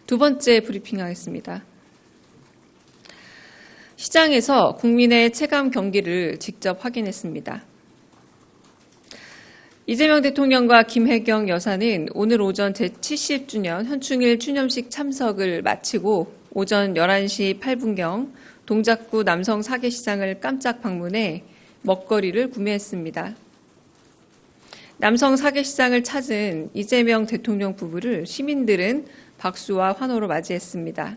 두 번째 브리핑하겠습니다. 시장에서 국민의 체감 경기를 직접 확인했습니다. 이재명 대통령과 김혜경 여사는 오늘 오전 제70주년 현충일 추념식 참석을 마치고 오전 11시 8분경 동작구 남성 사계시장을 깜짝 방문해 먹거리를 구매했습니다. 남성 사계시장을 찾은 이재명 대통령 부부를 시민들은 박수와 환호로 맞이했습니다.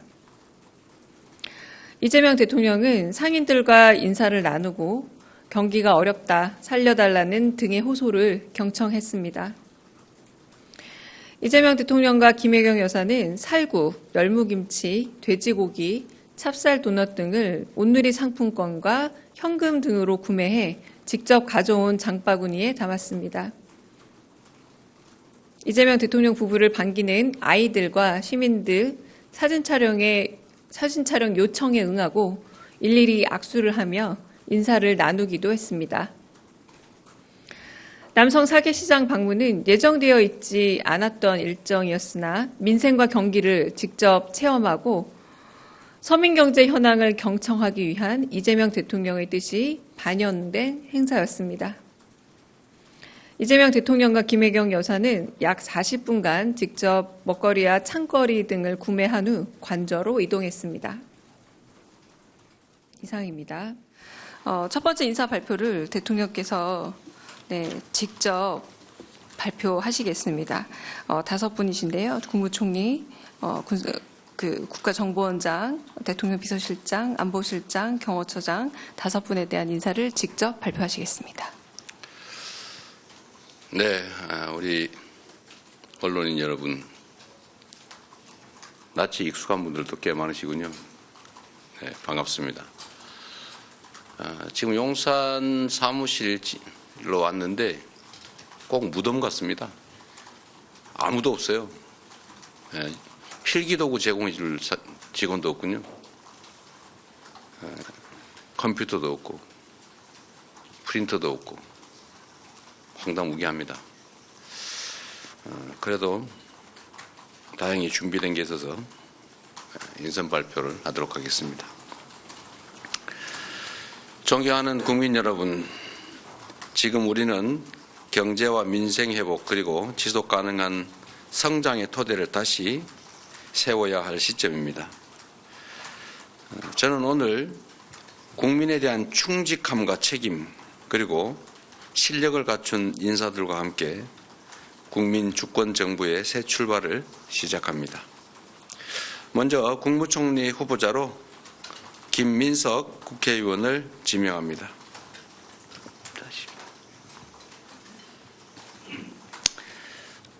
이재명 대통령은 상인들과 인사를 나누고 경기가 어렵다, 살려달라는 등의 호소를 경청했습니다. 이재명 대통령과 김혜경 여사는 살구, 열무김치, 돼지고기, 찹쌀 도넛 등을 온누리 상품권과 현금 등으로 구매해 직접 가져온 장바구니에 담았습니다. 이재명 대통령 부부를 반기는 아이들과 시민들 사진 촬영 요청에 응하고 일일이 악수를 하며 인사를 나누기도 했습니다. 남성 사계시장 방문은 예정되어 있지 않았던 일정이었으나 민생과 경기를 직접 체험하고 서민경제 현황을 경청하기 위한 이재명 대통령의 뜻이 반영된 행사였습니다. 이재명 대통령과 김혜경 여사는 약 40분간 직접 먹거리와 창거리 등을 구매한 후 관저로 이동했습니다. 이상입니다. 첫 번째 인사 발표를 대통령께서 직접 발표하시겠습니다. 5분이신데요. 국무총리, 국가정보원장, 대통령 비서실장, 안보실장, 경호처장 5분에 대한 인사를 직접 발표하시겠습니다. 네, 우리 언론인 여러분, 낯이 익숙한 분들도 꽤 많으시군요. 네, 반갑습니다. 지금 용산 사무실로 왔는데 꼭 무덤 같습니다. 아무도 없어요. 네, 필기도구 제공해 줄 직원도 없군요. 컴퓨터도 없고 프린터도 없고 황당무계합니다. 그래도 다행히 준비된 게 있어서 인선 발표를 하도록 하겠습니다. 존경하는 국민 여러분, 지금 우리는 경제와 민생 회복 그리고 지속 가능한 성장의 토대를 다시 세워야 할 시점입니다. 저는 오늘 국민에 대한 충직함과 책임 그리고 실력을 갖춘 인사들과 함께 국민 주권 정부의 새 출발을 시작합니다. 먼저 국무총리 후보자로 김민석 국회의원을 지명합니다.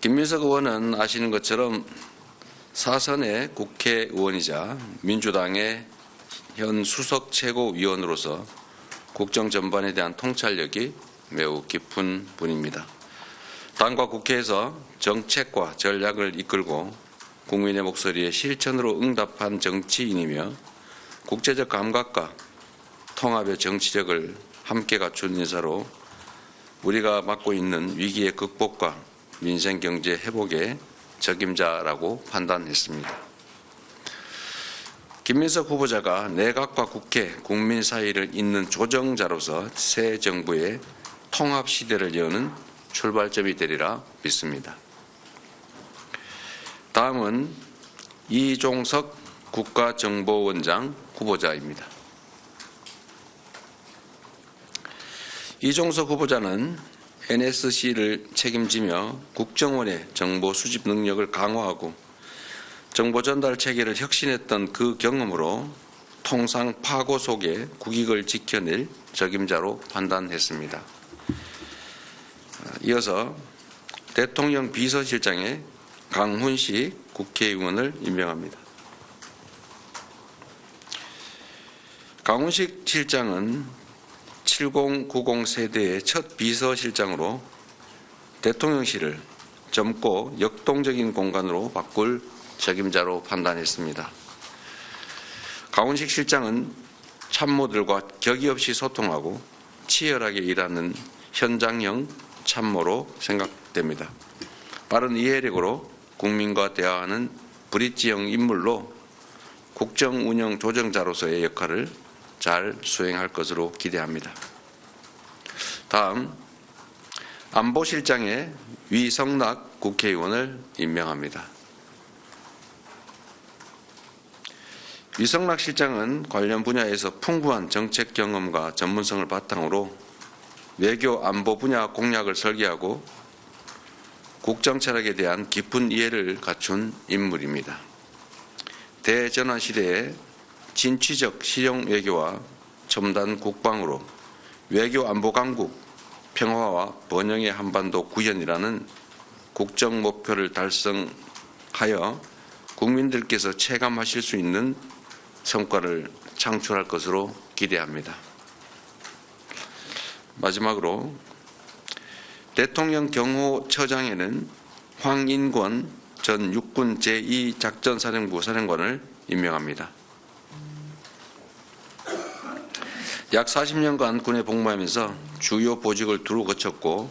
김민석 의원은 아시는 것처럼 사선의 국회의원이자 민주당의 현 수석 최고위원으로서 국정 전반에 대한 통찰력이 매우 깊은 분입니다. 당과 국회에서 정책과 전략을 이끌고 국민의 목소리에 실천으로 응답한 정치인이며 국제적 감각과 통합의 정치력을 함께 갖춘 인사로 우리가 맡고 있는 위기의 극복과 민생 경제 회복의 적임자라고 판단했습니다. 김민석 후보자가 내각과 국회, 국민 사이를 잇는 조정자로서 새 정부의 통합 시대를 여는 출발점이 되리라 믿습니다. 다음은 이종석 국가정보원장 후보자입니다. 이종석 후보자는 NSC를 책임지며 국정원의 정보 수집 능력을 강화하고 정보 전달 체계를 혁신했던 그 경험으로 통상 파고 속에 국익을 지켜낼 적임자로 판단했습니다. 이어서 대통령 비서실장에 강훈식 국회의원을 임명합니다. 강훈식 실장은 7090 세대의 첫 비서실장으로 대통령실을 젊고 역동적인 공간으로 바꿀 적임자로 판단했습니다. 강훈식 실장은 참모들과 격의 없이 소통하고 치열하게 일하는 현장형 참모로 생각됩니다. 빠른 이해력으로 국민과 대화하는 브릿지형 인물로 국정 운영 조정자로서의 역할을 잘 수행할 것으로 기대합니다. 다음, 안보실장에 위성락 국회의원을 임명합니다. 위성락 실장은 관련 분야에서 풍부한 정책 경험과 전문성을 바탕으로 외교 안보 분야 공약을 설계하고 국정 철학에 대한 깊은 이해를 갖춘 인물입니다. 대전환 시대에 진취적 실용 외교와 첨단 국방으로 외교 안보 강국, 평화와 번영의 한반도 구현이라는 국정 목표를 달성하여 국민들께서 체감하실 수 있는 성과를 창출할 것으로 기대합니다. 마지막으로 대통령 경호처장에는 황인권 전 육군 제2작전사령부 사령관을 임명합니다. 약 40년간 군에 복무하면서 주요 보직을 두루 거쳤고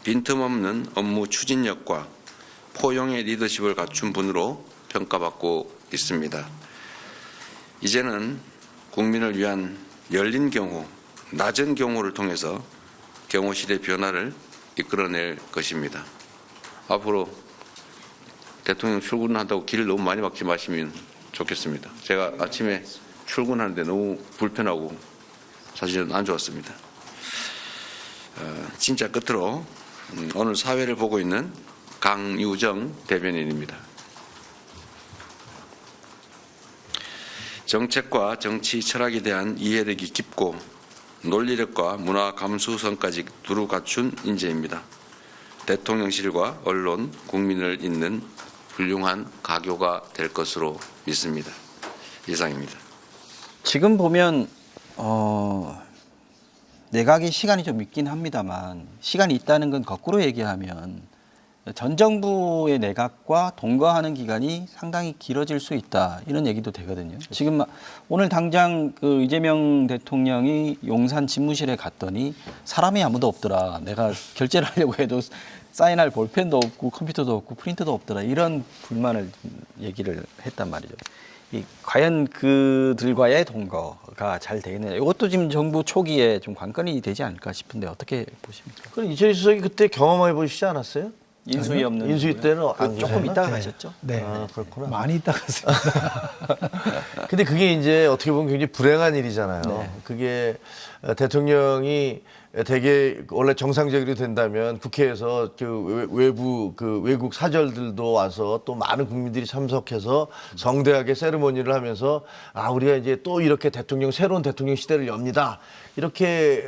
빈틈없는 업무 추진력과 포용의 리더십을 갖춘 분으로 평가받고 있습니다. 이제는 국민을 위한 열린 경호, 낮은 경호를 통해서 경호실의 변화를 이끌어낼 것입니다. 앞으로 대통령 출근한다고 길을 너무 많이 막지 마시면 좋겠습니다. 제가 아침에 출근하는데 너무 불편하고 사실은 안 좋았습니다. 진짜 끝으로 오늘 사회를 보고 있는 강유정 대변인입니다. 정책과 정치 철학에 대한 이해력이 깊고 논리력과 문화 감수성까지 두루 갖춘 인재입니다. 대통령실과 언론, 국민을 잇는 훌륭한 가교가 될 것으로 믿습니다. 이상입니다. 지금 보면 내각이 시간이 좀 있긴 합니다만 시간이 있다는 건 거꾸로 얘기하면 전 정부의 내각과 동거하는 기간이 상당히 길어질 수 있다 이런 얘기도 되거든요. 지금 오늘 당장 그 이재명 대통령이 용산 집무실에 갔더니 사람이 아무도 없더라. 내가 결제를 하려고 해도 사인할 볼펜도 없고 컴퓨터도 없고 프린터도 없더라. 이런 불만을 얘기를 했단 말이죠. 과연 그들과의 동거가 잘 되겠느냐. 이것도 지금 정부 초기에 좀 관건이 되지 않을까 싶은데 어떻게 보십니까? 그럼 이철희 수석이 그때 경험해 보시지 않았어요? 인수위 없는 인수위 때는 안 조금 그러셨나? 이따가 가셨죠? 네. 아, 그렇구나. 많이 있다 갔습니다. 근데 그게 이제 어떻게 보면 굉장히 불행한 일이잖아요. 네. 그게 대통령이 되게 원래 정상적으로 된다면 국회에서 그 외국 사절들도 와서 또 많은 국민들이 참석해서 성대하게 세리머니를 하면서 우리가 이제 또 이렇게 새로운 대통령 시대를 엽니다. 이렇게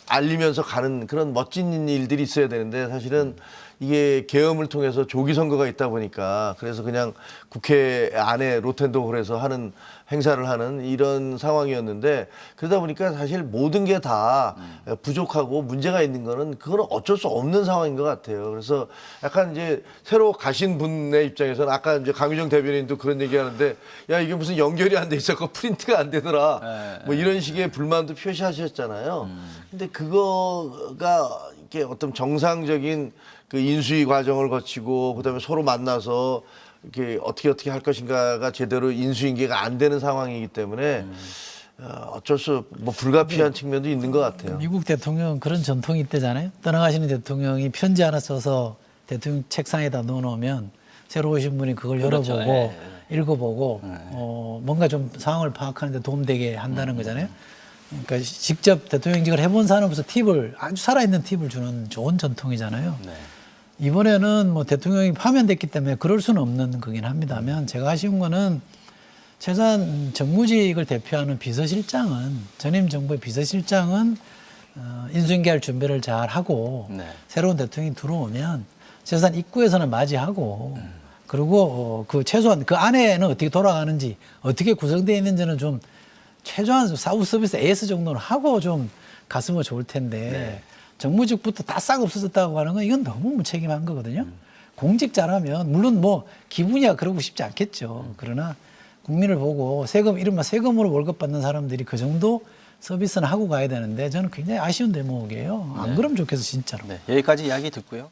알리면서 가는 그런 멋진 일들이 있어야 되는데 사실은 이게 계엄을 통해서 조기 선거가 있다 보니까 그래서 그냥 국회 안에 로텐도홀에서 하는 행사를 하는 이런 상황이었는데 그러다 보니까 사실 모든 게 다 부족하고 문제가 있는 거는 그건 어쩔 수 없는 상황인 것 같아요. 그래서 약간 이제 새로 가신 분의 입장에서는 아까 이제 강유정 대변인도 그런 얘기하는데 야 이게 무슨 연결이 안 돼 있었고 프린트가 안 되더라 뭐 이런 식의 불만도 표시하셨잖아요. 근데 그거가 이렇게 어떤 정상적인 그 인수위 과정을 거치고 그다음에 서로 만나서 이렇게 어떻게 할 것인가가 제대로 인수인계가 안 되는 상황이기 때문에 어쩔 수 불가피한 측면도 있는 것 같아요. 미국 대통령 그런 전통이 있대잖아요. 떠나가시는 대통령이 편지 하나 써서 대통령 책상에다 넣어놓으면 새로 오신 분이 그걸 그렇죠. 열어보고 읽어보고 뭔가 좀 상황을 파악하는 데 도움되게 한다는 거잖아요. 그러니까 직접 대통령직을 해본 사람으로서 아주 살아있는 팁을 주는 좋은 전통이잖아요. 네. 이번에는 뭐 대통령이 파면됐기 때문에 그럴 수는 없는 거긴 합니다만 제가 아쉬운 거는 최소한 정무직을 대표하는 비서실장은 전임 정부의 비서실장은 인수인계할 준비를 잘 하고 네. 새로운 대통령이 들어오면 최소한 입구에서는 맞이하고 그리고 그 최소한 그 안에는 어떻게 돌아가는지 어떻게 구성되어 있는지는 좀 최소한 사후 서비스 AS 정도는 하고 좀 갔으면 좋을 텐데 네. 정무직부터 다 싹 없어졌다고 하는 건 이건 너무 무책임한 거거든요. 공직자라면 물론 뭐 기분이야 그러고 싶지 않겠죠. 그러나 국민을 보고 이른바 세금으로 월급 받는 사람들이 그 정도 서비스는 하고 가야 되는데 저는 굉장히 아쉬운 대목이에요. 안 그러면 좋겠어 진짜로. 네. 여기까지 이야기 듣고요.